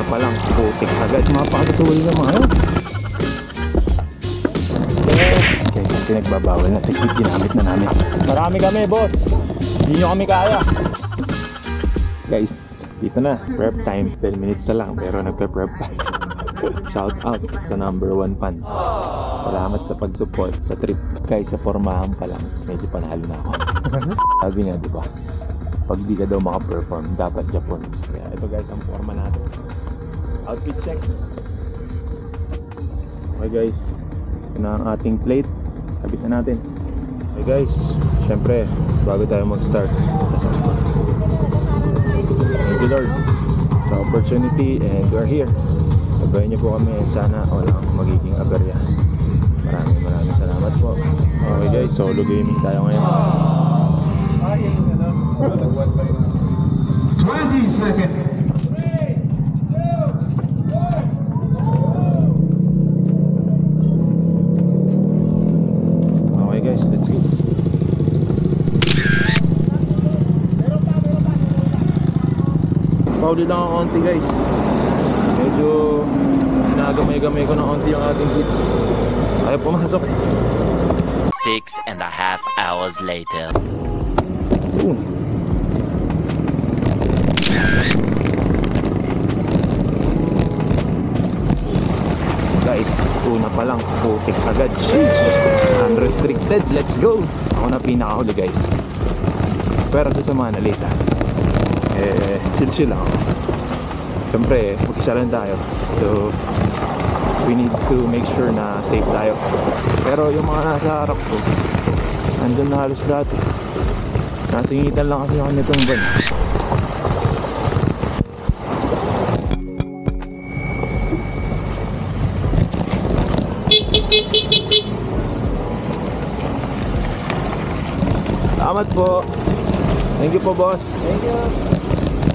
pa lang, putik agad. Mapakatuloy na mga yun. Yes! Guys, pinagbabawal na technique ginamit na namin. Marami kami, boss. Hindi nyo kami kaya. Guys, dito na. Prep time. 10 minutes na lang, pero nagpe-prep pa. Shout out sa number 1 fan. Salamat sa pag-support sa trip. Guys, sa formahan pa lang, medyo panalo na ako. Sabi nga, di ba? Pag di ka daw maka-perform, dapat Japon. Kaya ito guys, ang forma natin. Outfit check. Okay guys, ito na ang ating plate. Kabit na natin. Okay guys, syempre, bago tayo mag-start, thank you Lord sa opportunity and we are here. Sabayan niyo po kami and sana walang magiging aberya. Maraming salamat po. Okay guys, solo gaming tayo ngayon. 20 seconds. Okay guys, let's go. Pauli lang ang konti guys. Medyo nagamay-gamay ko ng konti yung ating hits. Ayaw pumasok. 6.5 hours later. Guys, una pa lang, putik agad. Unrestricted, let's go. Ako na pinakahuli guys. Pero doon sa mga nalita, chill lang ako. Siyempre, mag-isa lang tayo. So, we need to make sure na safe tayo. Pero yung mga nasa harap ko, nandun na halos lahat. Nasingitan lang kasi ako nitong van. Salamat po. Thank you po boss. Thank you.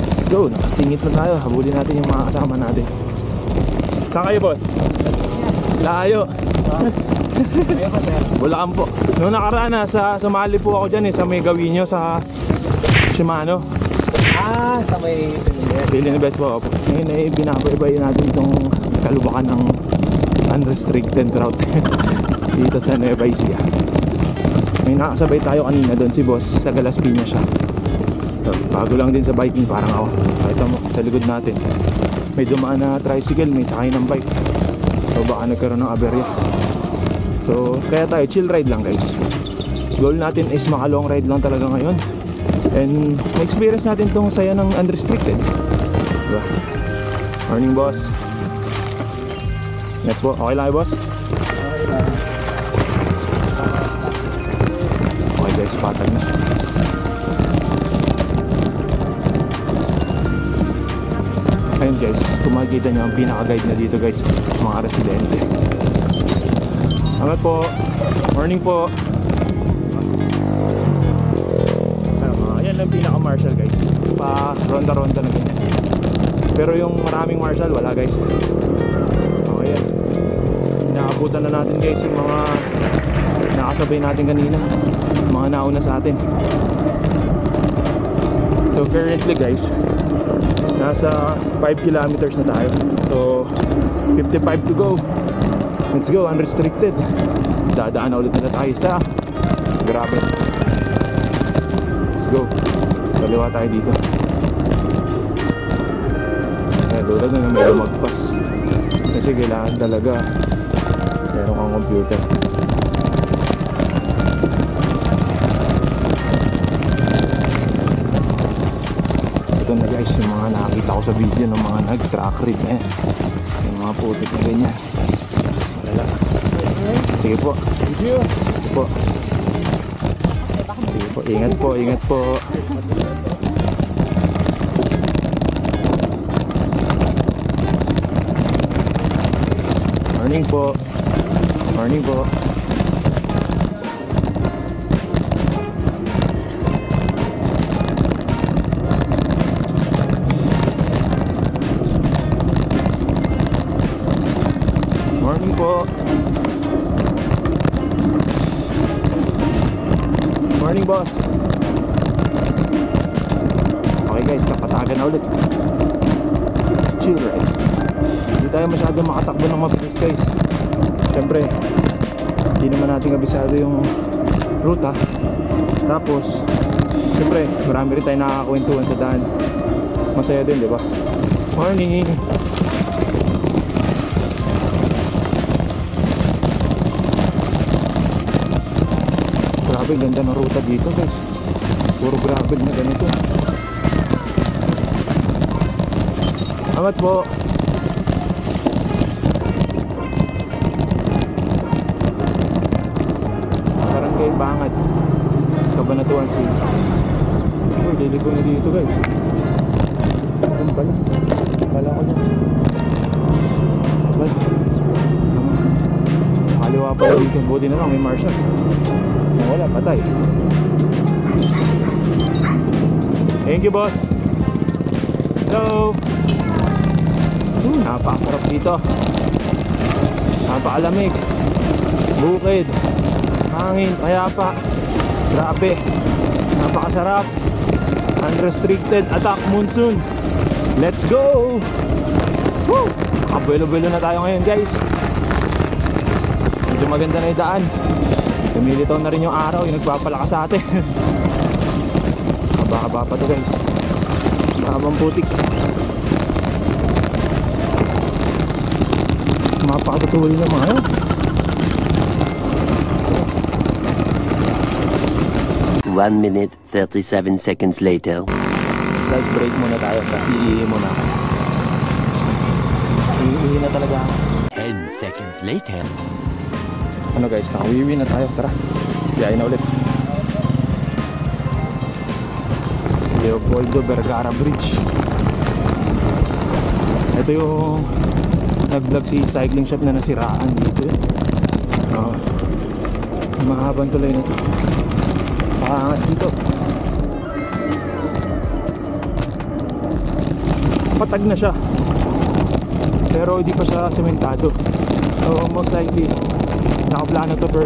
Let's go, nakasingit na tayo. Habulin natin yung mga kasama natin. Saan kayo boss? Layo. Bulacan po. Noong nakaraan sumali po ako dyan sa may gawin nyo sa Shimano. Sa may Pilinibes po ako. Ngayon binabaybay natin itong kalubakan ng unrestricted route dito sa Nueva Ecija. May nakasabay tayo kanina doon, si boss, sa Galas Piñas siya. So, bago lang din sa biking, parang ako. Nakita mo sa likod natin, may dumaan na tricycle, may sakay ng bike. So baka nagkaroon ng aberya. So kaya tayo chill ride lang guys. Goal natin is maka long ride lang talaga ngayon. And ma-experience natin tong saya ng unrestricted, diba? Morning boss. Net po, okay lang boss? Okay guys, patag na. Ayun guys, kung makikita nyo ang pinaka-guide na dito guys, mga residente. Salamat po. Morning po. Ayan ang pinaka-marshal guys. Pa ronda-ronda na ganyan. Pero yung maraming marshal, wala guys. Okay yan. Nakabutan na natin guys yung mga nakasabay natin kanina, mga nauna sa atin. So currently guys, nasa 5 kilometers na tayo. So 55 to go. Let's go, unrestricted. Dadaan na ulit na tayo sa grabe. Let's go. Kaliwa tayo dito. Kaya tulad na may lumagpas. Kasi kailangan talaga meron kang computer. Ito na guys yung mga nakakita ko sa video ng mga nag-track rig na yan. Yung mga putik na ganyan. Malala. Sige po. Thank you. Sige po. Sige po. Ingat po. Ingat po. Morning po. Morning po. Morning po. Morning boss. Okay guys, kapatagan na ulit. chill ride. Hindi tayo masyadong makatakbo ng mabilis guys. Siyempre, hindi naman natin kabisado yung ruta. Tapos, siyempre, marami rin tayo nakakakwentuhan sa daan. Masaya din, di ba? Morning! Grabe, ganda ng ruta dito guys. Puro gravel na ganito. Angat po. Barangay Bangad, Cabanatuan City. Uy, liligo na dito guys. Ano pala? Kala ko na. Kaliwa pa dito. Buti na lang may marshal. Wala, patay. Thank you boss. Hello. Napakasarap dito. Napakalamig. Bukid. Hangin, payapa. Grabe. Napakasarap. Unrestricted attack monsoon. Let's go. Woo! Kabelo-belo na tayo ngayon guys. Medyo maganda na yung daan. Lumilitaw na rin yung araw, yung nagpapalakas sa atin. Haba-haba pa to guys. Mahabang putik. Mapakatutuloy na mga yun. 1 minute 37 seconds later. Guys, break muna tayo kasi iihi muna ako. Iihi na talaga ako. 10 seconds later. Ano guys, nakawiwi na tayo. Tara, biyahe na ulit. Leopoldo Vergara Bridge. Ito yung nag-vlog si cycling shop na nasiraan dito. Mahabang tulay na to. Pakangas dito. Patag na siya, pero hindi pa siya sementado. So most likely nakaplano to for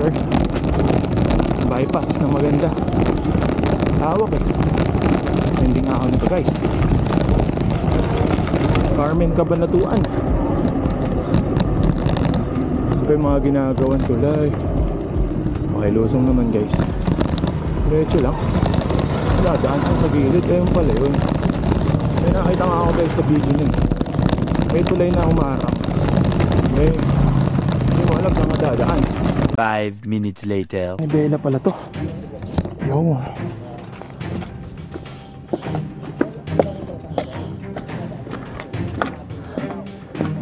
bypass na maganda. Tawag eh. Hindi nga ako nito guys. Carmen Cabanatuan. Ito yung mga ginagawan tulay. Okay, lusong naman guys. Diretso lang. Dadaan ko sa gilid. Ayun pala yun. May nakita nga ako guys sa video nun. May tulay na umarap. Hindi mo alam saan madadaan. 5 minutes later. May bela pala to. Yo.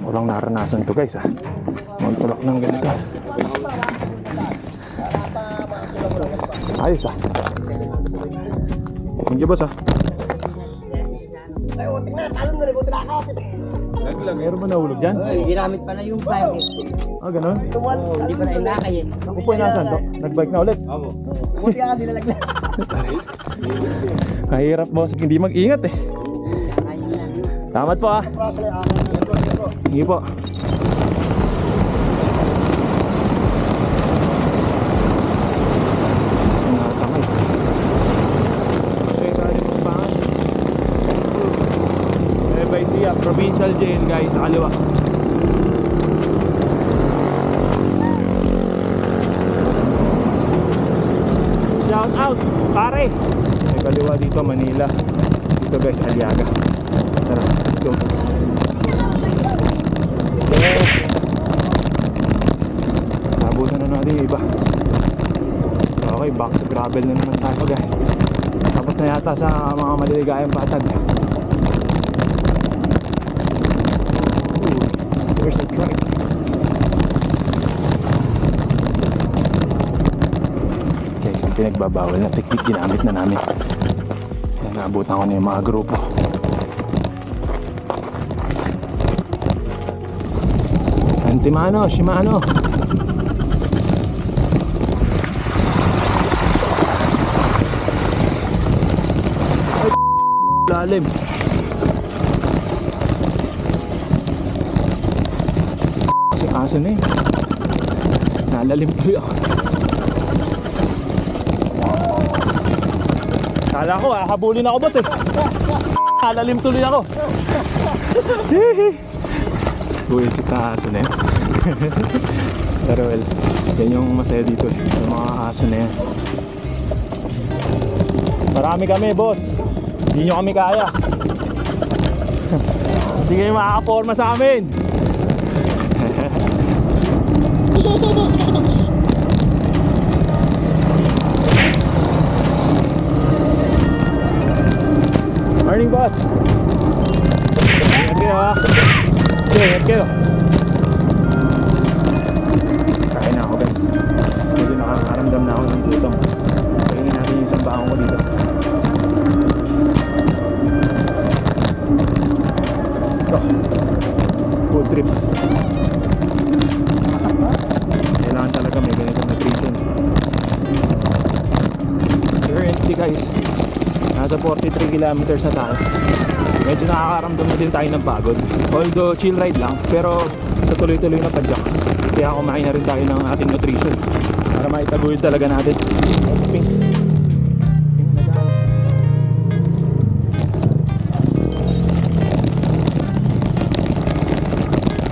Walang naranasan to guys ah. Magtulak ng ganito. Ayos ah. Thank you boss ah. Ay, utik na, talong na rin, buti nakakapit. Laglag, meron ba nahulog dyan? Ginamit pa na yung bike. Ah, ganun? Hindi pa na inakay eh. Ako po inasan to? Nagbike na ulit? Oo. Buti nga, di nalaglag. Kahirap boss, hindi mag-ingat eh. Salamat po ah. Sige po. Natakay. Okay, kali magbangan. Baysia, Provincial Jail guys, sa kaliwa. Shout out, pare! Sa kaliwa dito, Manila. Dito guys, Aliaga. Tara, let's go. Yes! Nabutan na natin yung iba. Okay, back to gravel na naman tayo guys. Tapos na yata sa mga maliligayang patag. There's a truck. Guys, ang pinagbabawal na technique ginamit na namin. Naabutan ko na yung mga grupo. Antimano, Shimano. Ay, lalim. Kasi aso na eh. Nalalim tuloy ako. Kala ko habulin ako boss eh. Nakalalim tuloy ako. Uy, si aso na yan. Pero well, yan yung masaya dito eh. Yung mga aso na yan. Marami kami, boss. Hindi nyo kami kaya. Hindi kayo makakaporma sa amin. Morning, boss. Ingat kayo, ha. Ingat kayo. Kain na ako, guys. Medyo nakakaramdam na ako ng gutom. Kainin natin yung isang baong ko dito. Ito. Food trip. Kailangan talaga may ganitong nutrition. Currently, guys, nasa 43 kilometers na tayo. Medyo nakakaramdam na din tayo ng pagod. Although chill ride lang, pero sa tuloy-tuloy na padyak. Kaya kumain na rin tayo ng ating nutrition para maitaguyod talaga natin. Pink.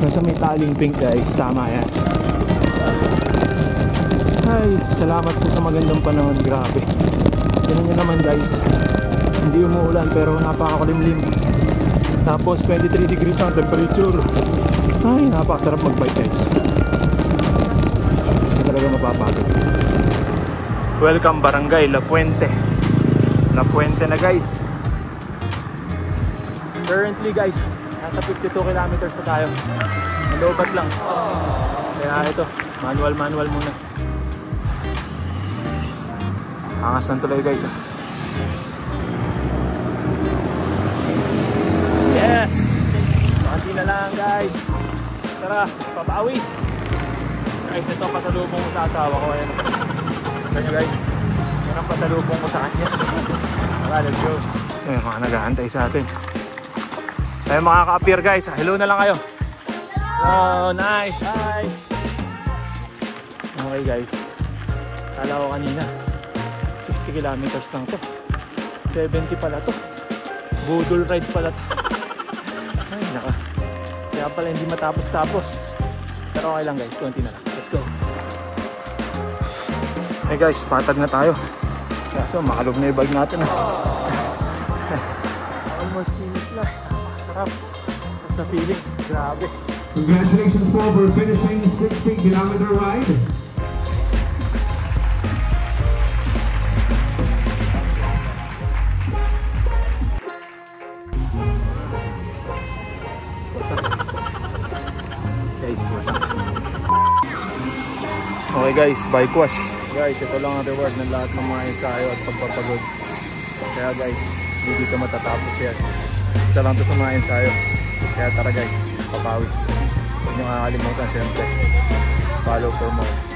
Nasa may taling pink, guys. Tama yan. Ay, salamat po sa magandang panahon. Grabe. Tignan nyo naman, guys. Hindi umuulan pero napakakulimlim. Tapos 23 degrees ang temperature. Ay, napakasarap mag-bike, guys. Hindi talaga mapapagod. Welcome Barangay La Fuente. La Fuente na, guys. Currently, guys, nasa 52 kilometers na tayo. Malobat lang. Kaya ito, manual muna. Angas ng tuloy, guys, ah. Yes! Pati na lang, guys. Tara, papawis. Guys, ito pasalubong ko sa asawa ko. Ayan. Ganyan, guys. Yan ang pasalubong ko sa kanya. Tara, let's go. Ayan, mga nag-aantay sa atin. Tayo makaka-appear, guys. Hello na lang kayo. Oh, nice. Hi. Okay, guys. Kala ko kanina 60 kilometers lang to. 70 pala to. Budol ride pala to. Ay, naka. Kaya pala hindi matapos-tapos. Pero okay lang, guys. Konti na lang. Let's go. Hey, guys. Patag na tayo. Kaso makalog na yung bag natin. Almost finish na. Sarap. Sa feeling. Grabe. Congratulations for finishing the 60-kilometer ride. Okay, guys, bike wash. Guys, ito lang ang reward ng lahat ng mga ensayo at pagpapagod. Kaya, guys, hindi dito matatapos yan. Isa lang ito sa mga ensayo. Kaya tara, guys, papawis. Huwag nyo kakalimutan, siyempre. Follow for more.